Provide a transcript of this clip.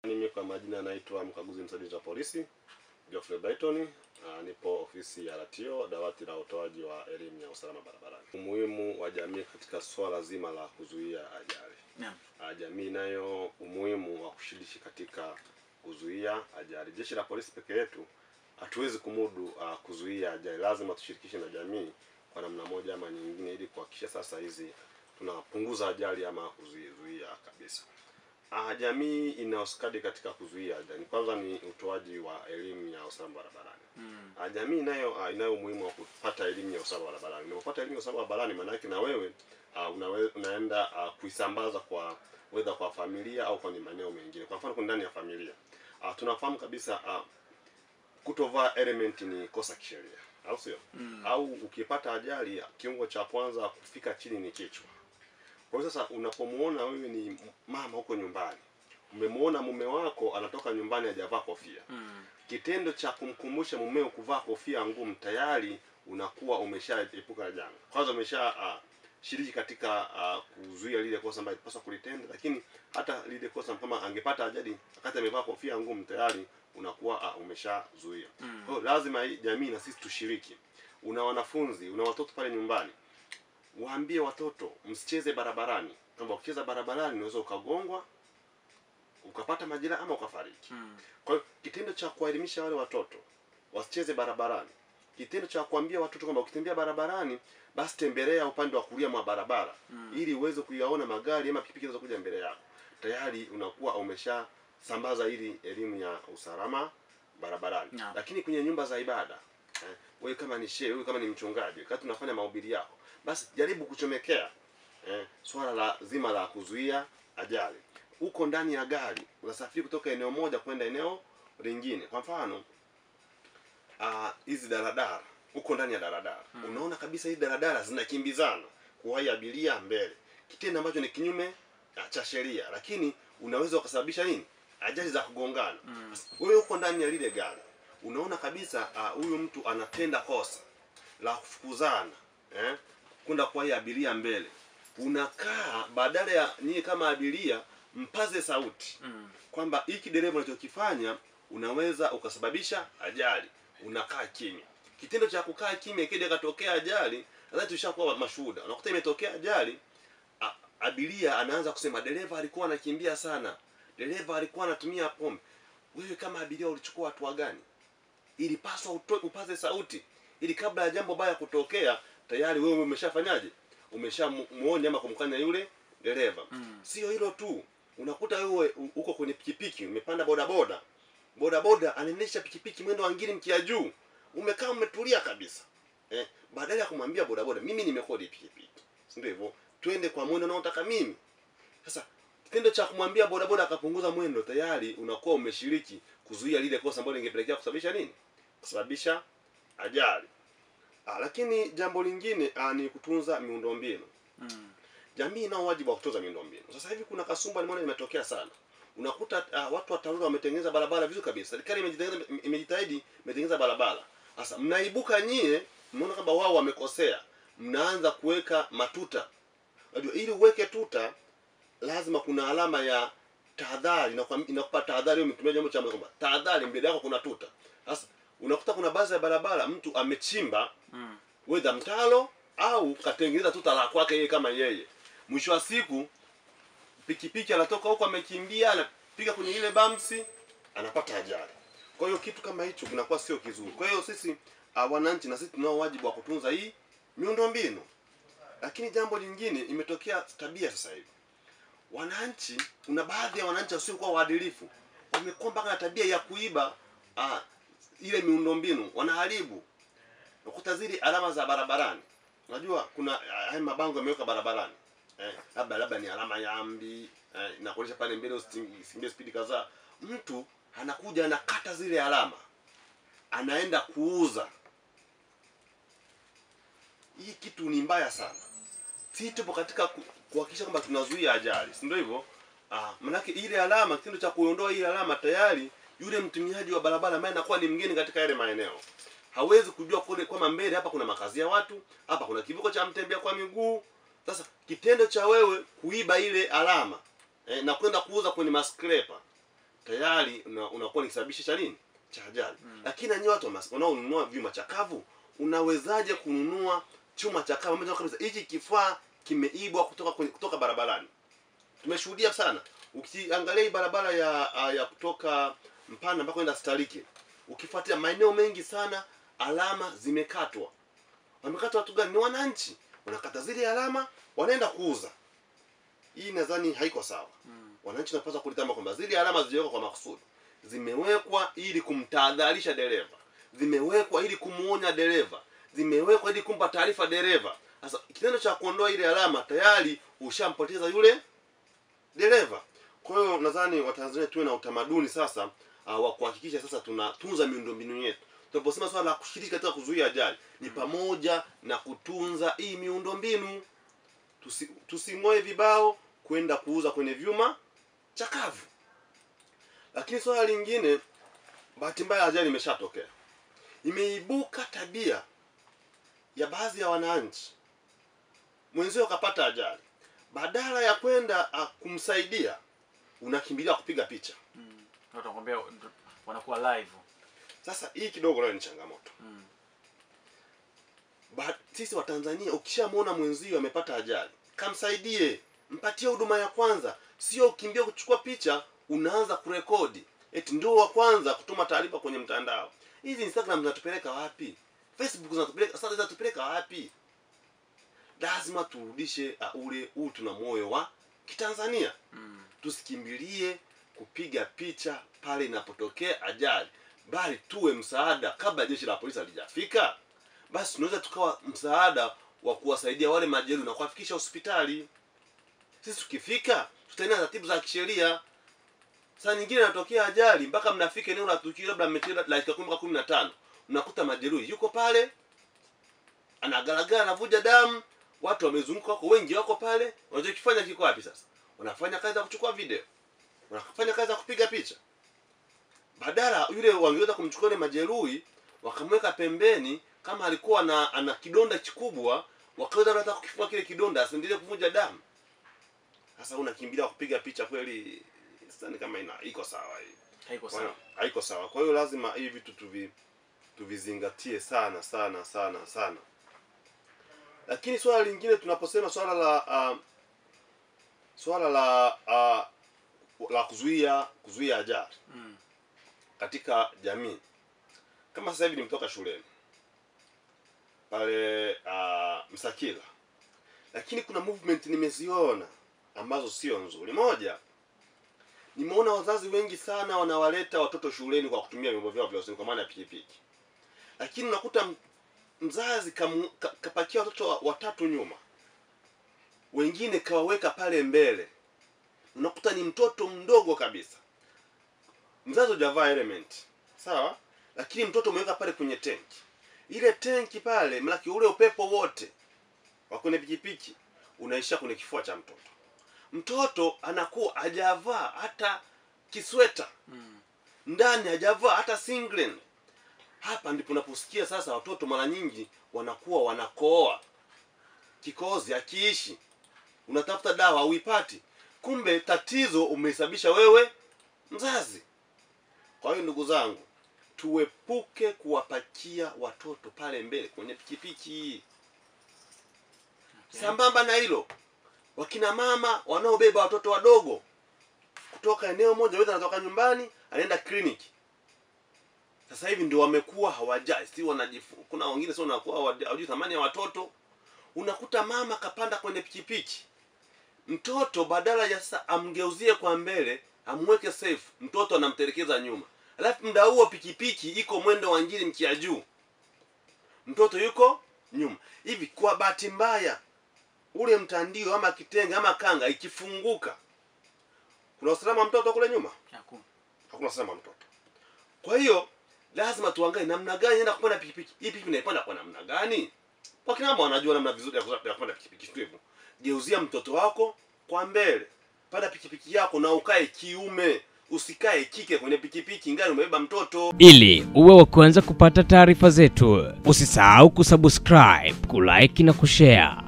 Mimi kwa majina naitwa mkaguzi msaidizi wa polisi Geoffrey Brighton. Nipo ofisi ya RTO, dawati la utoaji wa elimu ya usalama barabarani. Umuhimu wa jamii katika swala zima la kuzuia ajali. Jamii nayo umuhimu wa kushiriki katika kuzuia ajali. Jeshi la polisi peke yetu hatuwezi kumudu kuzuia ajali. Lazima tushirikishe na jamii kwa namna moja ama nyingine ili kuhakikisha sasa hizi tunapunguza ajali ama kuzuia kabisa. Jamii inaoskadi katika kuzuia ajali. Kwanza ni utoaji wa elimu ya usalama barabarani. Jamii inayo umuhimu wa kupata elimu ya usalama barabarani. Unapopata elimu ya usalama barabarani, maana yake na wewe unaenda kuisambaza kwa whether kwa familia au kwa maeneo mengine. Kwa mfano ndani ya familia, tunafahamu kabisa kutovaa helmet ni kosa kisheria, au sio? Au ukipata ajali, kiungo cha kwanza kufika chini ni kichwa. Kwa hiyo sasa unapomuona wewe ni mama huko nyumbani, umemuona mume wako anatoka nyumbani hajavaa kofia. Kitendo cha kumkumbusha mumeo kuvaa kofia ngumu, tayari unakuwa umeshaepuka janga. Kwanza umeshashiriki katika kuzuia lile kosa ambalo ilipaswa kulitenda, lakini hata lile kosa kama angepata ajali wakati amevaa kofia ngumu, tayari unakuwa umeshazuia. Kwa hiyo lazima jamii na sisi tushiriki. Una wanafunzi, una watoto pale nyumbani, waambie watoto msicheze barabarani. Kama ukicheza barabarani unaweza ukagongwa, ukapata majeraha ama ukafariki. Kwa hiyo kitendo cha kuwaelimisha wale watoto wasicheze barabarani, kitendo cha kuambia watoto kwamba ukitembea barabarani basi tembelea upande wa kulia mwa barabara ili uweze kuyaona magari ama pikipiki zinazokuja mbele yako, tayari unakuwa umeshasambaza ili elimu ya usalama barabarani. Lakini kwenye nyumba za ibada, wewe kama ni shehe, wewe kama ni mchungaji, wakati unafanya mahubiri yako, basi jaribu kuchomekea swala zima la kuzuia ajali. Uko ndani ya gari, unasafiri kutoka eneo moja kwenda eneo lingine. Kwa mfano hizi daladala, uko ndani ya daladala, unaona kabisa hizi daladala zinakimbizana kuwahi abiria mbele, kitendo ambacho ni kinyume cha sheria, lakini unaweza ukasababisha nini? Ajali za kugongana. Wewe uko ndani ya lile gari, unaona kabisa huyu mtu anatenda kosa la kufukuzana, kwenda kuwahi abiria mbele. Unakaa, badala ya nyinyi kama abiria mpaze sauti kwamba hiki dereva anachokifanya unaweza ukasababisha ajali, unakaa kimya. Kitendo cha kukaa kimya kile katokea ajali, nadhani tushakuwa mashuhuda. Unakuta imetokea ajali, abiria anaanza kusema dereva alikuwa anakimbia sana, dereva alikuwa anatumia pombe. Wewe kama abiria ulichukua hatua gani? Ilipaswa upaze sauti ili kabla ya jambo baya kutokea tayari wewe umeshafanyaje? Umeshamuonya ama kumkanya yule dereva. Sio hilo tu, unakuta wewe uko kwenye pikipiki, umepanda bodaboda anaendesha pikipiki mwendo wa ngiri mkia juu, umekaa umetulia kabisa. Badala ya kumwambia bodaboda mimi nimekodi pikipiki, si ndio hivyo, twende kwa mwendo unaotaka mimi. Sasa kitendo cha kumwambia bodaboda akapunguza mwendo, tayari unakuwa umeshiriki kuzuia lile kosa ambalo lingepelekea kusababisha nini? Kusababisha ajali. Lakini jambo lingine ni kutunza miundombinu. Jamii ina wajibu wa kutunza miundombinu. Sasa hivi kuna kasumba nimeona imetokea sana. Unakuta watu wa TARURA wametengeneza barabara vizuri kabisa. Serikali imejitahidi imetengeneza barabara. Sasa mnaibuka nyie, mnaona kwamba wao wamekosea, mnaanza kuweka matuta. Unajua ili uweke tuta lazima kuna alama ya tahadhari, inakupa tahadhari wewe mtumiaji jambo cha kwamba tahadhari, mbele yako kuna tuta. Sasa unakuta kuna baadhi ya barabara mtu amechimba whether mtalo au katengeneza tuta la kwake yeye kama yeye. Mwisho wa siku pikipiki anatoka huko amekimbia, anapiga kwenye ile bamsi, anapata ajali. Kwa hiyo kitu kama hicho kinakuwa sio kizuri. Kwa hiyo sisi wananchi na sisi tunao wajibu wa kutunza hii miundombinu. Lakini jambo lingine, imetokea tabia sasa hivi, wananchi, kuna baadhi ya wananchi wasiokuwa waadilifu, wamekuwa mpaka na tabia ya kuiba ile miundombinu, wanaharibu. Unakuta zile alama za barabarani, unajua kuna haya mabango yameweka barabarani, labda ni alama ya ambi, inakuonyesha pale mbele usikimbie speed kadhaa. Mtu anakuja anakata zile alama, anaenda kuuza. Hii kitu ni mbaya sana. Sisi tupo katika kuhakikisha kwamba tunazuia ajali, si ndio hivyo? Manake ile alama, kitendo cha kuondoa ile alama, tayari yule mtumiaji wa barabara ambaye anakuwa ni mgeni katika yale maeneo hawezi kujua kwamba mbele hapa kuna makazi ya watu, hapa kuna kivuko cha mtembea kwa miguu. Sasa kitendo cha wewe kuiba ile alama na kwenda kuuza kwenye maskrepa, tayari unakuwa ni kisababishi cha nini, cha ajali. Lakini nanyi watu wanaonunua vyuma chakavu, unawezaje kununua chuma chakavu ambacho kabisa hiki kifaa kimeibwa kutoka barabarani? Tumeshuhudia sana, ukiangalia hii barabara ya kutoka Mpanda mpaka kwenda Starike, ukifuatia maeneo mengi sana alama zimekatwa. Wamekata watu gani? Ni wananchi. Wanakata zile alama, wanaenda kuuza. Hii nadhani haiko sawa. Wananchi wanapaswa kulitambua kwamba zile alama ziliwekwa kwa makusudi. Zimewekwa ili kumtahadharisha dereva. Zimewekwa ili kumuonya dereva. Zimewekwa ili kumpa taarifa dereva. Sasa kitendo cha kuondoa ile alama tayari ushampoteza yule dereva. Kwa hiyo nadhani Watanzania tuwe na utamaduni sasa wa kuhakikisha sasa tunatunza miundombinu yetu. Tunaposema swala la kushiriki katika kuzuia ajali ni pamoja na kutunza hii miundombinu. Tusingoe vibao kwenda kuuza kwenye vyuma chakavu. Lakini swala lingine, bahati mbaya ajali imeshatokea. Imeibuka tabia ya baadhi ya wananchi, mwenzio akapata ajali, badala ya kwenda kumsaidia unakimbilia kupiga picha. Watakwambia wanakuwa live. Sasa hii kidogo leo ni changamoto. Sisi wa Tanzania, ukishamuona mwenzio amepata ajali, kamsaidie, mpatie huduma ya kwanza, sio ukimbia kuchukua picha unaanza kurekodi eti ndio wa kwanza kutuma taarifa kwenye mtandao. Hizi Instagram zinatupeleka wapi? Facebook zinatupeleka wapi? Lazima turudishe ule utu na moyo wa Kitanzania. Tusikimbilie kupiga picha pale inapotokea ajali, bali tuwe msaada kabla jeshi la polisi halijafika. Basi tunaweza tukawa msaada wa kuwasaidia wale majeruhi na kuwafikisha hospitali. Sisi tukifika tutaenda taratibu za kisheria. Saa nyingine inatokea ajali mpaka mnafika eneo la tukio, labda mmechelewa dakika 10-15, unakuta majeruhi yuko pale anagaragara, anavuja damu, watu wamezunguka wako wengi, wako pale. Wanachokifanya kiko wapi sasa? Wanafanya kazi ya kuchukua video, wanafanya kazi ya kupiga picha. Badala yule wangeweza kumchukua yule majeruhi wakamweka pembeni, kama alikuwa ana kidonda kikubwa, wakaweza hata kukifunga kile kidonda asiendelee kuvuja damu. Sasa unakimbilia kupiga picha, kweli sidhani kama iko sawa hii. Haiko sawa. Haiko sawa. Kwa hiyo lazima hivi vitu tuvizingatie sana sana sana sana. Lakini swala lingine, tunaposema swala la kuzuia ajali katika jamii. Kama sasa hivi nimetoka shuleni pale Msakila, lakini kuna movement nimeziona ambazo sio nzuri. Moja, nimeona wazazi wengi sana wanawaleta watoto shuleni kwa kutumia vyombo vyao vya usafiri, kwa maana ya pikipiki. Lakini unakuta mzazi kapakia watoto watatu nyuma, wengine kawaweka pale mbele. Unakuta ni mtoto mdogo kabisa, mzazi hajavaa element, sawa, lakini mtoto umeweka pale kwenye tenki. Ile tenki pale, mlaki ule upepo wote wa kwenye pikipiki unaisha kwenye kifua cha mtoto. Mtoto anakuwa hajavaa hata kisweta, ndani hajavaa hata singlet. Hapa ndipo unaposikia sasa watoto mara nyingi wanakuwa wanakoa, kikozi hakiishi, unatafuta dawa uipati, kumbe tatizo umesababisha wewe mzazi. Kwa hiyo ndugu zangu, tuepuke kuwapakia watoto pale mbele kwenye pikipiki. Sambamba na hilo, wakina mama wanaobeba watoto wadogo kutoka eneo moja, wewe anatoka nyumbani anaenda kliniki, sasa hivi ndio wamekuwa hawajai, si kuna wengine sio wanakuwa hawajui thamani ya watoto. Unakuta mama kapanda kwenye pikipiki, mtoto badala ya amgeuzie kwa mbele amweke safe, mtoto anamtelekeza nyuma. Alafu muda huo pikipiki iko mwendo wa ngiri mkia juu, mtoto yuko nyuma. Hivi kwa bahati mbaya ule mtandio ama kitenge ama kanga ikifunguka, kuna usalama mtoto kule nyuma? Hakuna usalama mtoto. Kwa hiyo lazima tuangalie namna gani naenda kupanda pikipiki. Hii pikipiki naipanda kwa namna gani? Kwa kina mama wanajua namna vizuri ya kupanda pikipiki tu hivyo. Geuzia mtoto wako kwa mbele, panda pikipiki yako na ukae kiume, usikae kike kwenye pikipiki ingali umebeba mtoto. Ili uwe wa kwanza kupata taarifa zetu, usisahau kusubscribe, kulike na kushare.